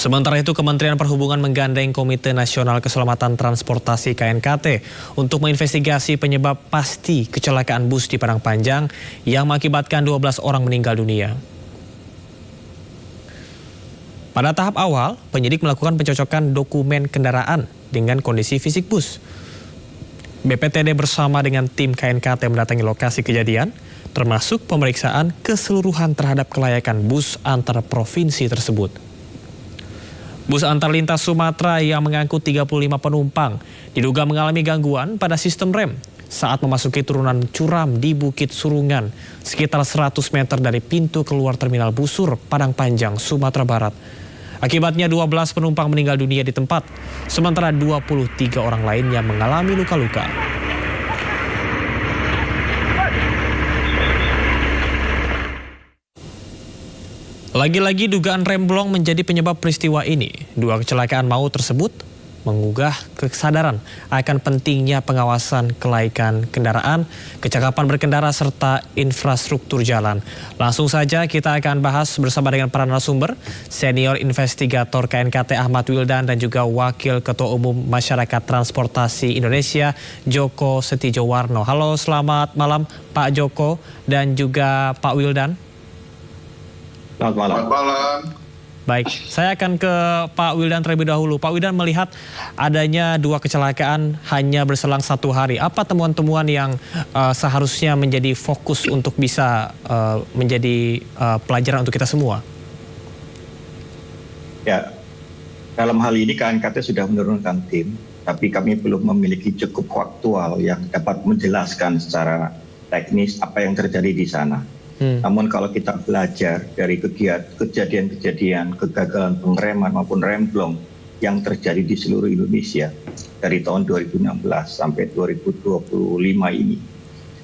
Sementara itu, Kementerian Perhubungan menggandeng Komite Nasional Keselamatan Transportasi KNKT untuk menginvestigasi penyebab pasti kecelakaan bus di Padang Panjang yang mengakibatkan 12 orang meninggal dunia. Pada tahap awal, penyidik melakukan pencocokan dokumen kendaraan dengan kondisi fisik bus. BPTD bersama dengan tim KNKT mendatangi lokasi kejadian, termasuk pemeriksaan keseluruhan terhadap kelayakan bus antar provinsi tersebut. Bus antar lintas Sumatera yang mengangkut 35 penumpang diduga mengalami gangguan pada sistem rem saat memasuki turunan curam di Bukit Surungan, sekitar 100 meter dari pintu keluar Terminal Busur, Padang Panjang, Sumatera Barat. Akibatnya 12 penumpang meninggal dunia di tempat, sementara 23 orang lainnya mengalami luka-luka. Lagi-lagi dugaan remblong menjadi penyebab peristiwa ini. Dua kecelakaan maut tersebut menggugah kesadaran akan pentingnya pengawasan kelaikan kendaraan, kecakapan berkendara, serta infrastruktur jalan. Langsung saja kita akan bahas bersama dengan para narasumber, Senior Investigator KNKT Ahmad Wildan dan juga Wakil Ketua Umum Masyarakat Transportasi Indonesia, Joko Setiowarno. Halo, selamat malam Pak Joko dan juga Pak Wildan. Selamat malam. Selamat malam. Baik, saya akan ke Pak Wildan terlebih dahulu. Pak Wildan melihat adanya dua kecelakaan hanya berselang 1 hari. Apa temuan-temuan yang seharusnya menjadi fokus untuk bisa menjadi pelajaran untuk kita semua? Ya, dalam hal ini KNKT sudah menurunkan tim, tapi kami belum memiliki cukup faktual yang dapat menjelaskan secara teknis apa yang terjadi di sana. Namun kalau kita belajar dari kejadian-kejadian kegagalan pengereman maupun remblong yang terjadi di seluruh Indonesia dari tahun 2016 sampai 2025 ini,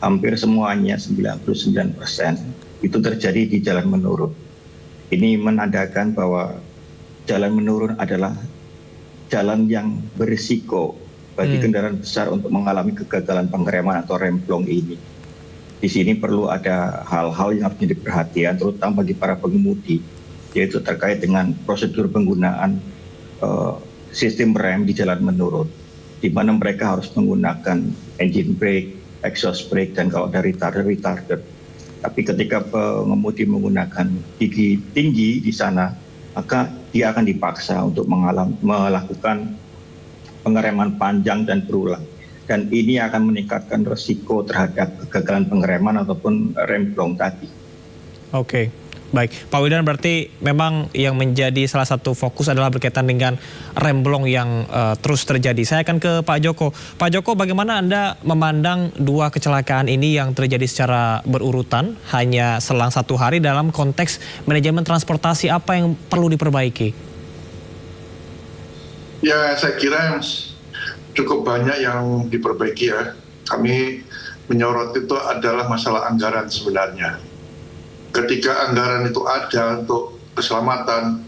hampir semuanya 99% itu terjadi di jalan menurun. Ini menandakan bahwa jalan menurun adalah jalan yang berisiko bagi kendaraan besar untuk mengalami kegagalan pengereman atau remblong ini. Di sini perlu ada hal-hal yang harus menjadi perhatian, terutama bagi para pengemudi, yaitu terkait dengan prosedur penggunaan sistem rem di jalan menurun, di mana mereka harus menggunakan engine brake, exhaust brake, dan kalau ada retarder. Tapi ketika pengemudi menggunakan gigi tinggi di sana, maka dia akan dipaksa untuk melakukan pengereman panjang dan berulang. Dan ini akan meningkatkan resiko terhadap kegagalan pengereman ataupun remblong tadi. Oke, baik. Pak Wildan, berarti memang yang menjadi salah satu fokus adalah berkaitan dengan remblong yang terus terjadi. Saya akan ke Pak Joko. Pak Joko, bagaimana Anda memandang dua kecelakaan ini yang terjadi secara berurutan hanya selang 1 hari dalam konteks manajemen transportasi, apa yang perlu diperbaiki? Ya, saya kira cukup banyak yang diperbaiki ya. Kami menyorot itu adalah masalah anggaran sebenarnya. Ketika anggaran itu ada untuk keselamatan,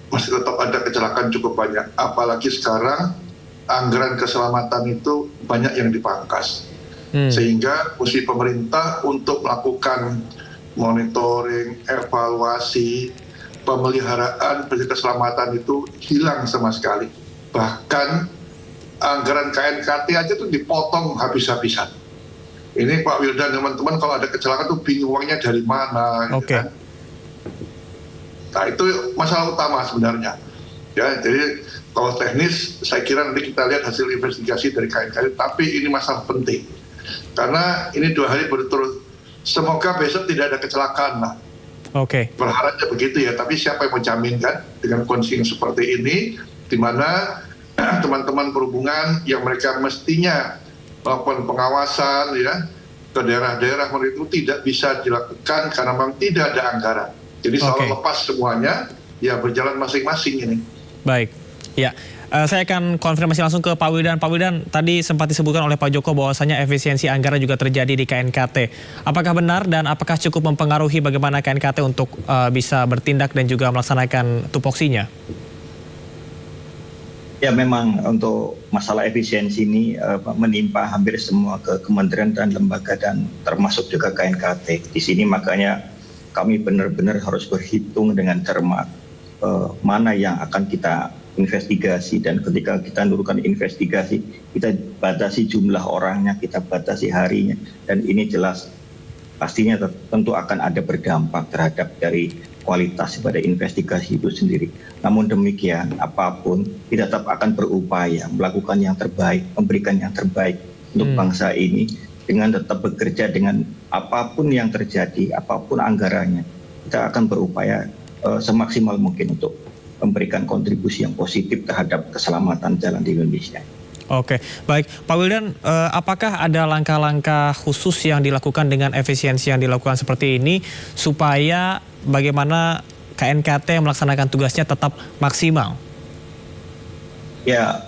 masih tetap ada kecelakaan cukup banyak. Apalagi sekarang anggaran keselamatan itu banyak yang dipangkas. Sehingga mesti pemerintah untuk melakukan monitoring, evaluasi, pemeliharaan keselamatan itu hilang sama sekali. Bahkan anggaran KNKT aja tuh dipotong habis-habisan. Ini Pak Wildan dan teman-teman kalau ada kecelakaan tuh bingung uangnya dari mana. Gitu kan. Nah itu masalah utama sebenarnya. Ya, jadi kalau teknis saya kira nanti kita lihat hasil investigasi dari KNKT. Tapi ini masalah penting karena ini 2 hari berturut. Semoga besok tidak ada kecelakaan lah. Berharapnya begitu ya. Tapi siapa yang menjamin kan dengan kondisi yang seperti ini, di mana teman-teman perhubungan yang mereka mestinya melakukan pengawasan ya ke daerah-daerah itu tidak bisa dilakukan karena memang tidak ada anggaran. Jadi selalu lepas semuanya, ya berjalan masing-masing ini. Baik, ya. Saya akan konfirmasi langsung ke Pak Wildan. Pak Wildan, tadi sempat disebutkan oleh Pak Joko bahwasanya efisiensi anggaran juga terjadi di KNKT. Apakah benar dan apakah cukup mempengaruhi bagaimana KNKT untuk bisa bertindak dan juga melaksanakan tupoksinya? Ya memang untuk masalah efisiensi ini menimpa hampir semua ke kementerian dan lembaga dan termasuk juga KNKT. Di sini makanya kami benar-benar harus berhitung dengan cermat mana yang akan kita investigasi, dan ketika kita menurunkan investigasi kita batasi jumlah orangnya, kita batasi harinya, dan ini jelas pastinya tentu akan ada berdampak terhadap dari kualitas pada investigasi itu sendiri. Namun demikian, apapun kita tetap akan berupaya melakukan yang terbaik, memberikan yang terbaik untuk bangsa ini, dengan tetap bekerja dengan apapun yang terjadi, apapun anggarannya, kita akan berupaya semaksimal mungkin untuk memberikan kontribusi yang positif terhadap keselamatan jalan di Indonesia. Oke, baik. Pak Wildan, apakah ada langkah-langkah khusus yang dilakukan dengan efisiensi yang dilakukan seperti ini supaya bagaimana KNKT melaksanakan tugasnya tetap maksimal? Ya,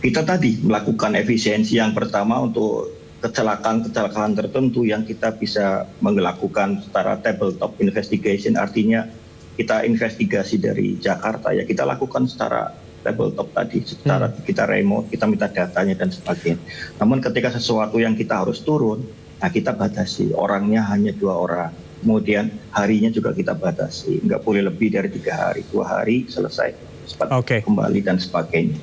kita tadi melakukan efisiensi yang pertama untuk kecelakaan-kecelakaan tertentu yang kita bisa melakukan secara tabletop investigation, artinya kita investigasi dari Jakarta, ya kita lakukan secara tabletop tadi, secara kita remote, kita minta datanya dan sebagainya. Namun ketika sesuatu yang kita harus turun, nah kita batasi, orangnya hanya 2 orang. Kemudian harinya juga kita batasi, nggak boleh lebih dari 3 hari, 2 hari selesai, cepat kembali dan sebagainya.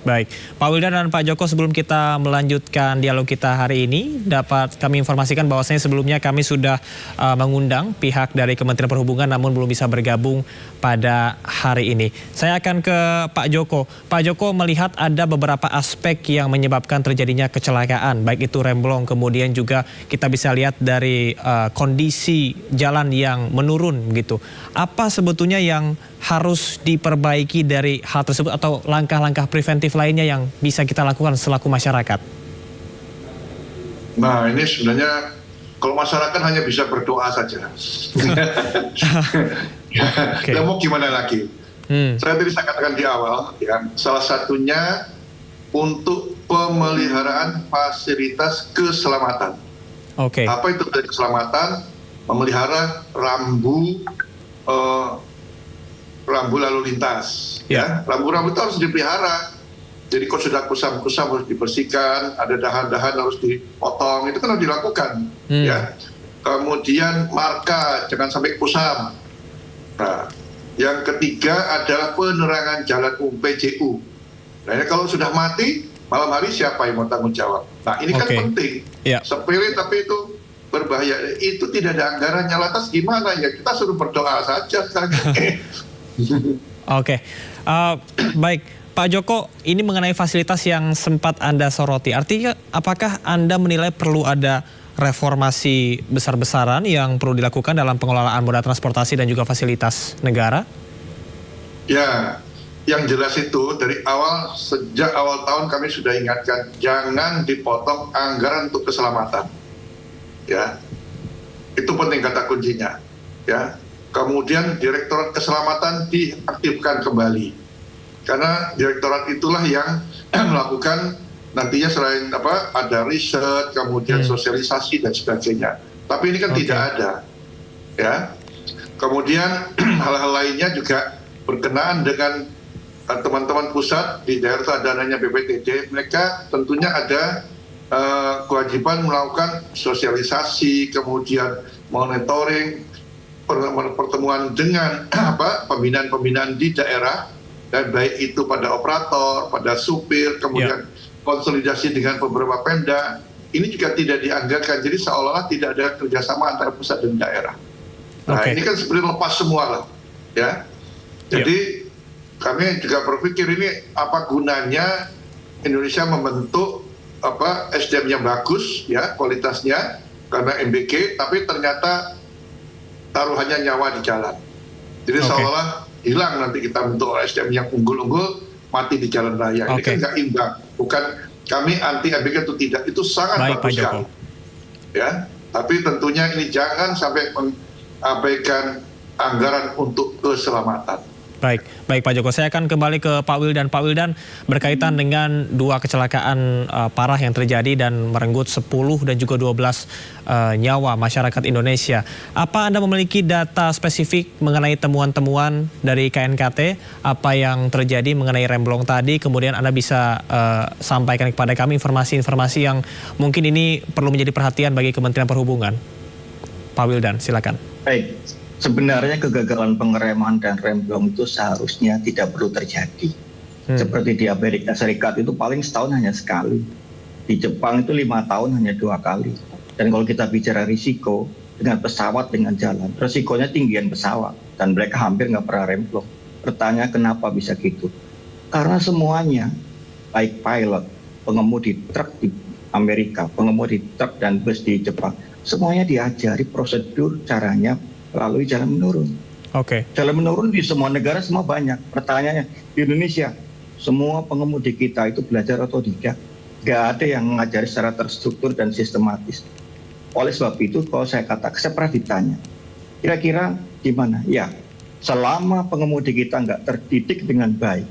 Baik, Pak Wildan dan Pak Joko, sebelum kita melanjutkan dialog kita hari ini, dapat kami informasikan bahwasanya sebelumnya kami sudah mengundang pihak dari Kementerian Perhubungan namun belum bisa bergabung pada hari ini. Saya akan ke Pak Joko. Pak Joko melihat ada beberapa aspek yang menyebabkan terjadinya kecelakaan, baik itu remblong, kemudian juga kita bisa lihat dari kondisi jalan yang menurun gitu. Apa sebetulnya yang harus diperbaiki dari hal tersebut atau langkah-langkah preventif lainnya yang bisa kita lakukan selaku masyarakat? Nah, ini sebenarnya kalau masyarakat hanya bisa berdoa saja. Ya mau gimana lagi? Saya tadi katakan di awal, ya, salah satunya untuk pemeliharaan fasilitas keselamatan. Apa itu dari keselamatan? Memelihara rambu lalu lintas, ya. Rambu-rambu itu harus dipelihara. Jadi kalau sudah kusam-kusam harus dibersihkan, ada dahan-dahan harus dipotong, itu kan harus dilakukan, ya. Kemudian marka jangan sampai kusam. Nah, yang ketiga adalah penerangan jalan PJU. Nah, kalau sudah mati malam hari siapa yang mau tanggung jawab? Nah, ini kan penting. Sepele tapi itu berbahaya. Itu tidak ada anggarannya, lantas gimana ya? Kita suruh berdoa saja sekarang. Baik, Pak Joko, ini mengenai fasilitas yang sempat Anda soroti. Artinya, apakah Anda menilai perlu ada reformasi besar-besaran yang perlu dilakukan dalam pengelolaan moda transportasi dan juga fasilitas negara? Ya, yang jelas itu dari awal, sejak awal tahun kami sudah ingatkan, jangan dipotong anggaran untuk keselamatan. Ya, itu penting kata kuncinya. Ya. Kemudian Direktorat Keselamatan diaktifkan kembali, karena Direktorat itulah yang melakukan nantinya selain ada riset, kemudian sosialisasi dan sebagainya. Tapi ini kan tidak ada, ya. Kemudian hal-hal lainnya juga berkenaan dengan teman-teman pusat di daerah dananya BPTD, mereka tentunya ada kewajiban melakukan sosialisasi, kemudian monitoring, pertemuan dengan pembinaan-pembinaan di daerah, dan baik itu pada operator, pada supir, kemudian konsolidasi dengan beberapa Pemda. Ini juga tidak dianggarkan, jadi seolah-olah tidak ada kerjasama antara pusat dan daerah. Nah, ini kan sebenarnya lepas semua lah, ya. Jadi kami juga berpikir ini apa gunanya Indonesia membentuk SDM yang bagus, ya, kualitasnya karena MBG, tapi ternyata taruhannya nyawa di jalan. Jadi seolah hilang nanti kita bentuk SDM yang unggul-unggul, mati di jalan raya. Ini kan nggak imbang. Bukan kami anti MBG itu tidak, itu sangat bagus sekali. Ya, tapi tentunya ini jangan sampai mengabaikan anggaran untuk keselamatan. Baik Pak Joko, saya akan kembali ke Pak Wildan. Pak Wildan, berkaitan dengan 2 kecelakaan parah yang terjadi dan merenggut 10 dan juga 12 nyawa masyarakat Indonesia. Apa Anda memiliki data spesifik mengenai temuan-temuan dari KNKT, apa yang terjadi mengenai remblong tadi, kemudian Anda bisa sampaikan kepada kami informasi-informasi yang mungkin ini perlu menjadi perhatian bagi Kementerian Perhubungan. Pak Wildan, silakan. Baik, Sebenarnya kegagalan pengereman dan remblong itu seharusnya tidak perlu terjadi. Seperti di Amerika Serikat itu paling setahun hanya sekali. Di Jepang itu 5 tahun hanya 2 kali. Dan kalau kita bicara risiko dengan pesawat dengan jalan, risikonya tinggian pesawat dan mereka hampir nggak pernah remblong. Pertanyaan kenapa bisa gitu? Karena semuanya, baik pilot, pengemudi truk di Amerika, pengemudi truk dan bus di Jepang, semuanya diajari prosedur caranya melalui jalan menurun. Jalan menurun di semua negara semua banyak. Pertanyaannya di Indonesia, semua pengemudi kita itu belajar atau tidak? Nggak ada yang mengajari secara terstruktur dan sistematis. Oleh sebab itu, kalau saya katakan, saya pernah ditanya, kira-kira gimana? Ya, selama pengemudi kita nggak terdidik dengan baik,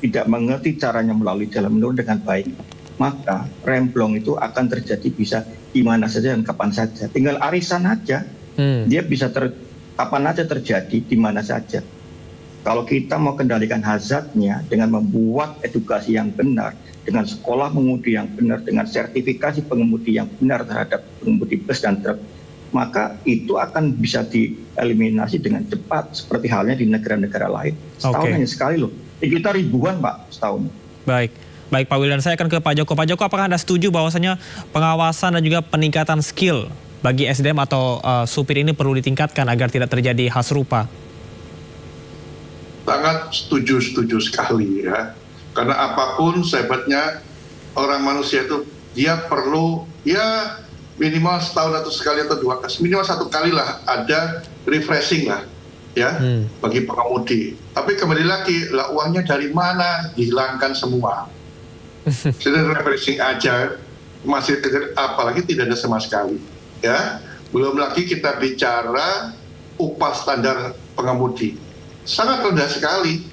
tidak mengerti caranya melalui jalan menurun dengan baik, maka remblong itu akan terjadi bisa di mana saja dan kapan saja. Tinggal arisan aja, dia bisa kapan aja terjadi, di mana saja. Kalau kita mau kendalikan hazardnya dengan membuat edukasi yang benar, dengan sekolah pengemudi yang benar, dengan sertifikasi pengemudi yang benar terhadap pengemudi bus dan truk, maka itu akan bisa dieliminasi dengan cepat, seperti halnya di negara-negara lain. Setahun hanya sekali loh. Kita ribuan Pak setahun. Baik Pak Wildan, saya akan ke Pak Joko. Pak Joko, apakah Anda setuju bahwasanya pengawasan dan juga peningkatan skill bagi SDM atau supir ini perlu ditingkatkan agar tidak terjadi hal serupa? Sangat setuju sekali ya. Karena apapun hebatnya orang manusia itu, dia perlu ya minimal setahun atau sekali atau 2 kali, minimal 1 kali lah ada refreshing lah ya bagi pengemudi. Tapi kembali lagi, lah uangnya dari mana? Dihilangkan semua. Sudah refreshing aja masih terjadi, apalagi tidak ada sama sekali ya. Belum lagi kita bicara upah standar pengemudi sangat rendah sekali.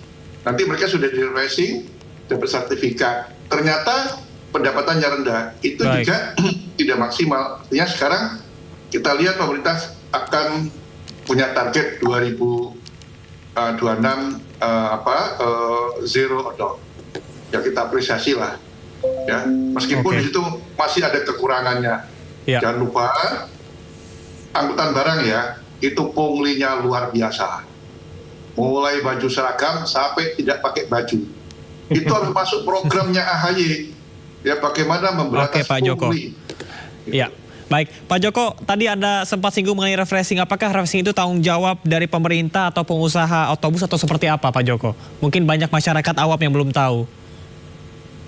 Nanti mereka sudah di refreshing, dapat sertifikat, ternyata pendapatannya rendah, itu juga tidak maksimal. Artinya sekarang kita lihat pemerintah akan punya target 2026 zero odol. Ya kita apresiasi lah. Ya, meskipun di situ masih ada kekurangannya. Jangan lupa angkutan barang ya, itu punglinya luar biasa. Mulai baju seragam sampai tidak pakai baju. Itu harus masuk programnya AHY. Ya, bagaimana memberantas pungli. Ya, baik. Pak Joko, tadi Anda sempat singgung mengenai refreshing. Apakah refreshing itu tanggung jawab dari pemerintah atau pengusaha otobus atau seperti apa, Pak Joko? Mungkin banyak masyarakat awam yang belum tahu.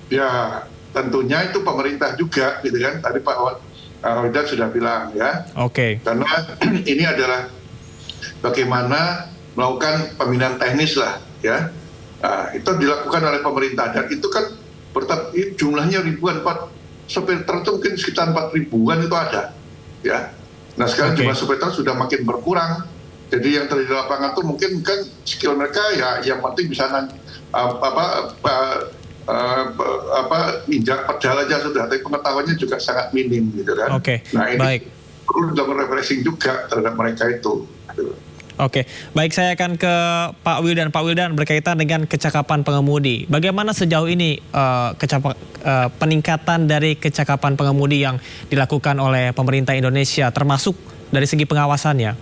Ya, tentunya itu pemerintah juga, gitu kan. Tadi Pak Wildan sudah bilang ya. Karena ini adalah bagaimana melakukan pembinaan teknis lah ya. Nah, itu dilakukan oleh pemerintah dan itu kan jumlahnya ribuan, sopir truk itu mungkin sekitar 4 ribuan itu ada ya. Nah sekarang jumlah sopir truk sudah makin berkurang, jadi yang terjadi di lapangan tuh mungkin kan skill mereka ya yang penting bisa injak pedal aja sudah, tapi pengetahuannya juga sangat minim gitu kan. Nah ini perlu dilakukan refreshing juga terhadap mereka itu. Baik, saya akan ke Pak Wildan. Pak Wildan, berkaitan dengan kecakapan pengemudi. Bagaimana sejauh ini peningkatan dari kecakapan pengemudi yang dilakukan oleh pemerintah Indonesia, termasuk dari segi pengawasannya?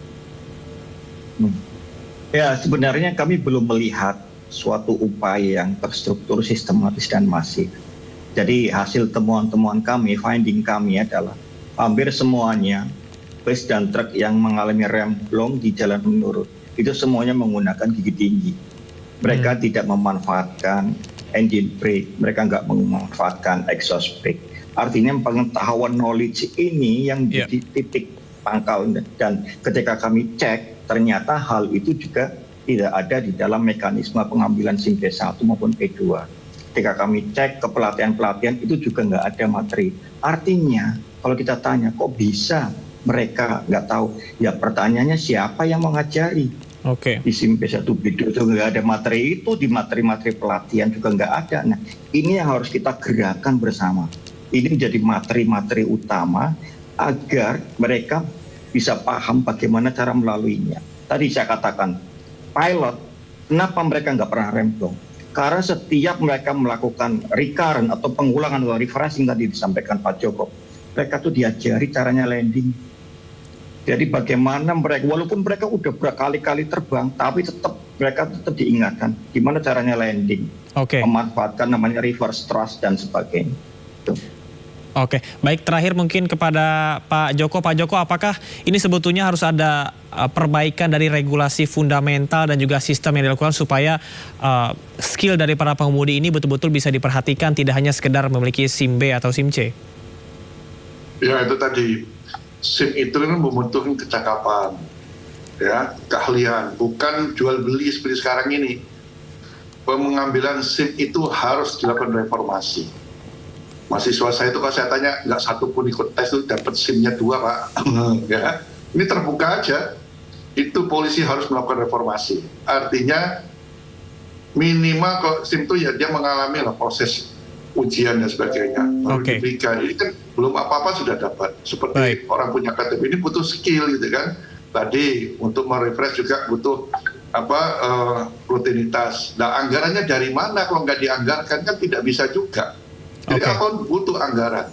Ya, sebenarnya kami belum melihat suatu upaya yang terstruktur, sistematis dan masif. Jadi hasil temuan-temuan kami, finding kami adalah hampir semuanya bus dan truk yang mengalami remblong di jalan menurun itu semuanya menggunakan gigi tinggi. Mereka tidak memanfaatkan engine brake, mereka nggak memanfaatkan exhaust brake. Artinya pengetahuan knowledge ini yang jadi titik pangkal, dan ketika kami cek ternyata hal itu juga tidak ada di dalam mekanisme pengambilan SIM P1 maupun P2. Ketika kami cek ke pelatihan-pelatihan itu juga nggak ada materi. Artinya kalau kita tanya kok bisa mereka nggak tahu, ya pertanyaannya siapa yang mengajari? Di SIM P1 P2 juga nggak ada materi itu, di materi-materi pelatihan juga nggak ada. Nah ini yang harus kita gerakan bersama. Ini menjadi materi-materi utama agar mereka bisa paham bagaimana cara melaluinya. Tadi saya katakan, pilot, kenapa mereka nggak pernah remblong? Karena setiap mereka melakukan recurrent atau pengulangan atau refreshing tadi disampaikan Pak Joko, mereka tuh diajari caranya landing. Jadi bagaimana mereka, walaupun mereka udah berkali-kali terbang, tapi mereka tetap diingatkan gimana caranya landing, memanfaatkan namanya reverse thrust dan sebagainya. Oke, baik, terakhir mungkin kepada Pak Joko. Pak Joko, apakah ini sebetulnya harus ada perbaikan dari regulasi fundamental dan juga sistem yang dilakukan supaya skill dari para pengemudi ini betul-betul bisa diperhatikan, tidak hanya sekedar memiliki SIM B atau SIM C? Ya, itu tadi. SIM itu kan membutuhkan kecakapan, ya, keahlian, bukan jual beli seperti sekarang ini. Pengambilan SIM itu harus dilakukan reformasi. Mahasiswa saya itu kalau saya tanya, nggak satu pun ikut tes itu dapat SIM-nya 2, Pak. Ya, ini terbuka aja. Itu polisi harus melakukan reformasi. Artinya minimal kalau SIM itu ya dia mengalami lah proses ujian dan sebagainya. Diberikan. Ini kan belum apa-apa sudah dapat. Seperti orang punya KTP ini butuh skill gitu kan. Tadi untuk merefresh juga butuh rutinitas. Nah, anggarannya dari mana kalau nggak dianggarkan kan tidak bisa juga. Jadi apa butuh anggaran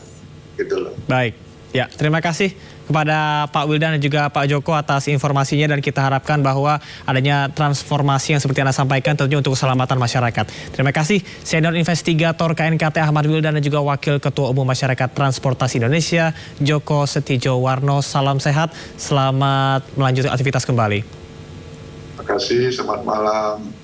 gitu loh. Baik, ya, terima kasih kepada Pak Wildan dan juga Pak Joko atas informasinya, dan kita harapkan bahwa adanya transformasi yang seperti Anda sampaikan tentunya untuk keselamatan masyarakat. Terima kasih Senior Investigator KNKT Ahmad Wildan dan juga Wakil Ketua Umum Masyarakat Transportasi Indonesia Joko Setiowarno. Salam sehat, selamat melanjutkan aktivitas kembali. Terima kasih, selamat malam.